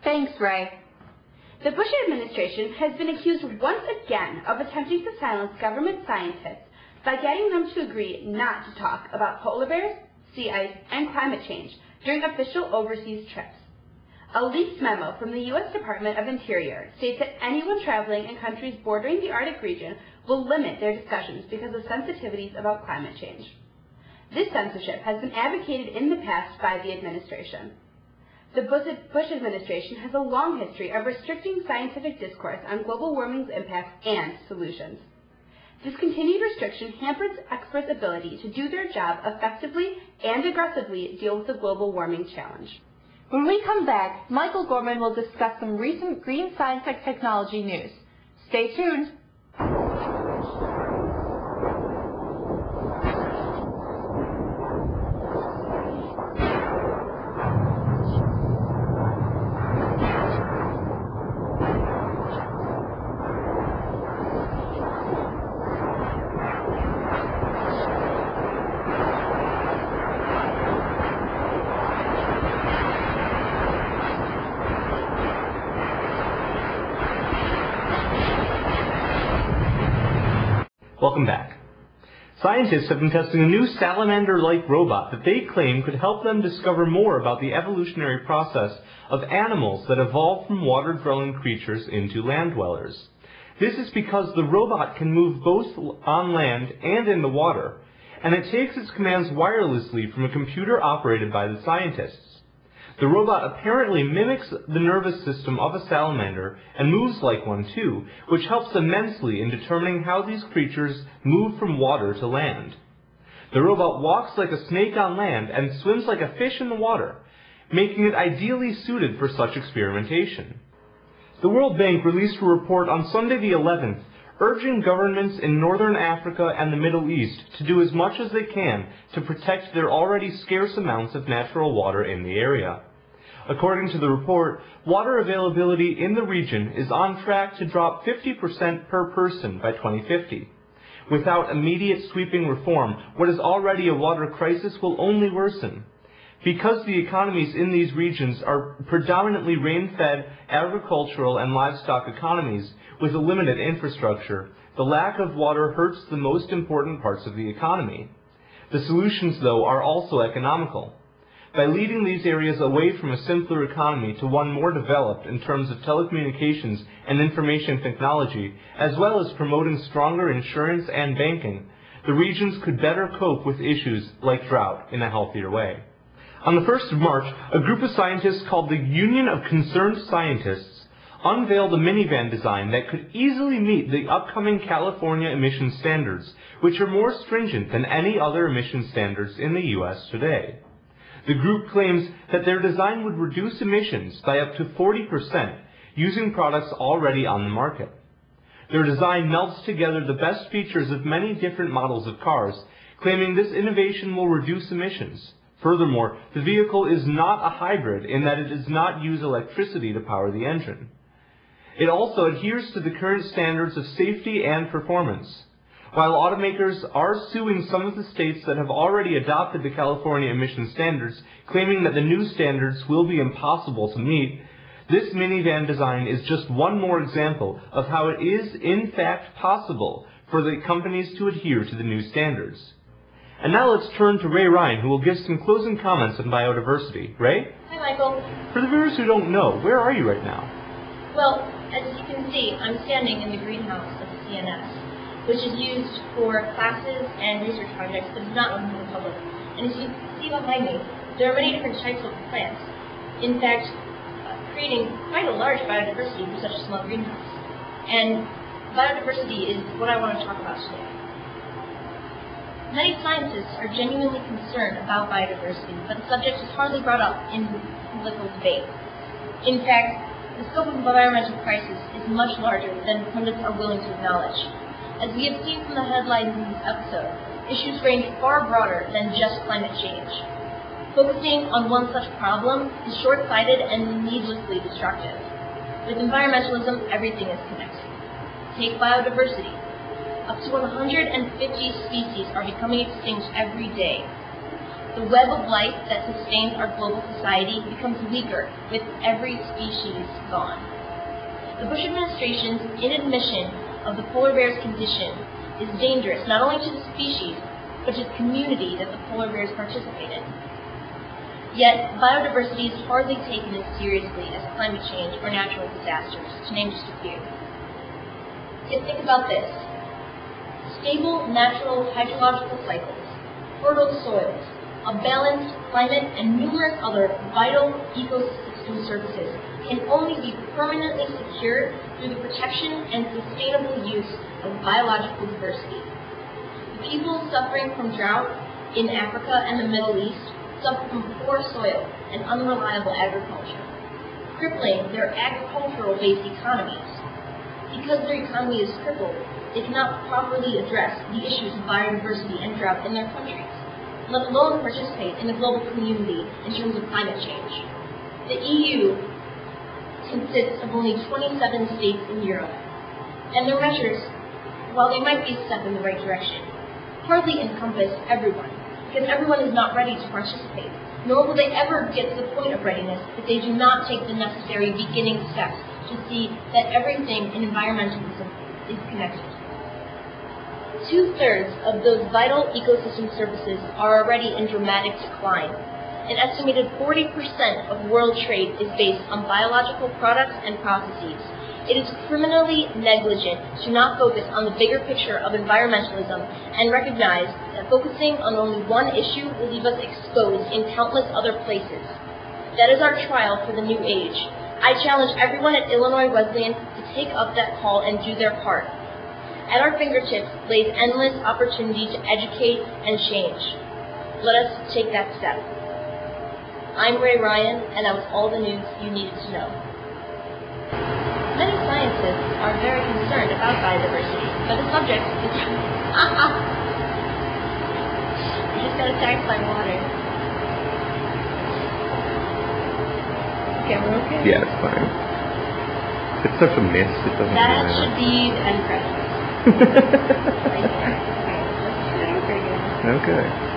Thanks, Rae. The Bush administration has been accused once again of attempting to silence government scientists by getting them to agree not to talk about polar bears, sea ice, and climate change during official overseas trips. A leaked memo from the U.S. Department of Interior states that anyone traveling in countries bordering the Arctic region will limit their discussions because of sensitivities about climate change. This censorship has been advocated in the past by the administration. The Bush administration has a long history of restricting scientific discourse on global warming's impacts and solutions. This continued restriction hampers experts' ability to do their job effectively and aggressively deal with the global warming challenge. When we come back, Michael Gorman will discuss some recent green science and technology news. Stay tuned. Welcome back. Scientists have been testing a new salamander-like robot that they claim could help them discover more about the evolutionary process of animals that evolved from water-dwelling creatures into land dwellers. This is because the robot can move both on land and in the water, and it takes its commands wirelessly from a computer operated by the scientists. The robot apparently mimics the nervous system of a salamander and moves like one too, which helps immensely in determining how these creatures move from water to land. The robot walks like a snake on land and swims like a fish in the water, making it ideally suited for such experimentation. The World Bank released a report on Sunday the 11th, urging governments in Northern Africa and the Middle East to do as much as they can to protect their already scarce amounts of natural water in the area. According to the report, water availability in the region is on track to drop 50% per person by 2050. Without immediate sweeping reform, what is already a water crisis will only worsen. Because the economies in these regions are predominantly rain-fed, agricultural and livestock economies with a limited infrastructure, the lack of water hurts the most important parts of the economy. The solutions, though, are also economical. By leading these areas away from a simpler economy to one more developed in terms of telecommunications and information technology, as well as promoting stronger insurance and banking, the regions could better cope with issues like drought in a healthier way. On the 1st of March, a group of scientists called the Union of Concerned Scientists unveiled a minivan design that could easily meet the upcoming California emission standards, which are more stringent than any other emission standards in the U.S. today. The group claims that their design would reduce emissions by up to 40% using products already on the market. Their design melts together the best features of many different models of cars, claiming this innovation will reduce emissions. Furthermore, the vehicle is not a hybrid in that it does not use electricity to power the engine. It also adheres to the current standards of safety and performance. While automakers are suing some of the states that have already adopted the California emission standards, claiming that the new standards will be impossible to meet, this minivan design is just one more example of how it is in fact possible for the companies to adhere to the new standards. And now let's turn to Rae Rein, who will give some closing comments on biodiversity. Rae? Hi, Michael. For the viewers who don't know, where are you right now? Well, as you can see, I'm standing in the greenhouse of the CNS, which is used for classes and research projects, but is not open to the public. And as you can see behind me, there are many different types of plants. In fact, creating quite a large biodiversity for such a small greenhouse. And biodiversity is what I want to talk about today. Many scientists are genuinely concerned about biodiversity, but the subject is hardly brought up in political debate. In fact, the scope of environmental crisis is much larger than pundits are willing to acknowledge. As we have seen from the headlines in this episode, issues range far broader than just climate change. Focusing on one such problem is short-sighted and needlessly destructive. With environmentalism, everything is connected. Take biodiversity. Up to 150 species are becoming extinct every day. The web of life that sustains our global society becomes weaker with every species gone. The Bush administration's inadmission of the polar bear's condition is dangerous not only to the species, but to the community that the polar bears participate in. Yet, biodiversity is hardly taken as seriously as climate change or natural disasters, to name just a few. Yet think about this. Stable natural hydrological cycles, fertile soils, a balanced climate, and numerous other vital ecosystem services can only be permanently secured through the protection and sustainable use of biological diversity. The people suffering from drought in Africa and the Middle East suffer from poor soil and unreliable agriculture, crippling their agricultural-based economies. Because their economy is crippled, they cannot properly address the issues of biodiversity and drought in their countries, let alone participate in the global community in terms of climate change. The EU consists of only 27 states in Europe, and their measures, while they might be a step in the right direction, hardly encompass everyone, because everyone is not ready to participate, nor will they ever get to the point of readiness if they do not take the necessary beginning steps to see that everything in environmentalism is connected. 2/3 of those vital ecosystem services are already in dramatic decline. An estimated 40% of world trade is based on biological products and processes. It is criminally negligent to not focus on the bigger picture of environmentalism and recognize that focusing on only one issue will leave us exposed in countless other places. That is our trial for the new age. I challenge everyone at Illinois Wesleyan to take up that call and do their part. At our fingertips lays endless opportunity to educate and change. Let us take that step. I'm Rae Rein, and that was all the news you needed to know. Many scientists are very concerned about biodiversity, but the subject is... I just got attacked by water. Okay, we're okay? Yeah, it's fine. It's such a mist, it doesn't That matter. should be the end credits. Right there. Okay, let's do it over again. Okay.